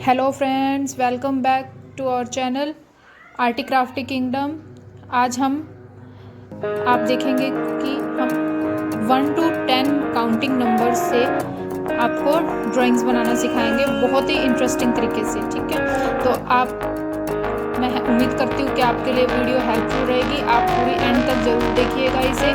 Hello friends, welcome back to our channel Arty Crafty Kingdom. आज आप देखेंगे कि हम 1 to 10 काउंटिंग नंबर से आपको ड्राइंग्स बनाना सिखाएंगे बहुत ही इंटरेस्टिंग तरीके से। ठीक है, तो मैं उम्मीद करती हूँ कि आपके लिए वीडियो हेल्पफुल रहेगी। आप पूरी एंड तक ज़रूर देखिएगा इसे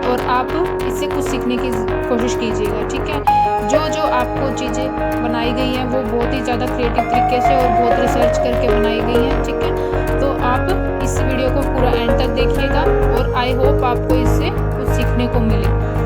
और आप इससे कुछ सीखने की कोशिश कीजिएगा। ठीक है, जो आपको चीज़ें बनाई गई हैं वो बहुत ही ज़्यादा क्रिएटिव तरीके से और बहुत रिसर्च करके बनाई गई हैं। ठीक है, तो आप इस वीडियो को पूरा एंड तक देखिएगा और आई होप आपको इससे कुछ सीखने को मिले।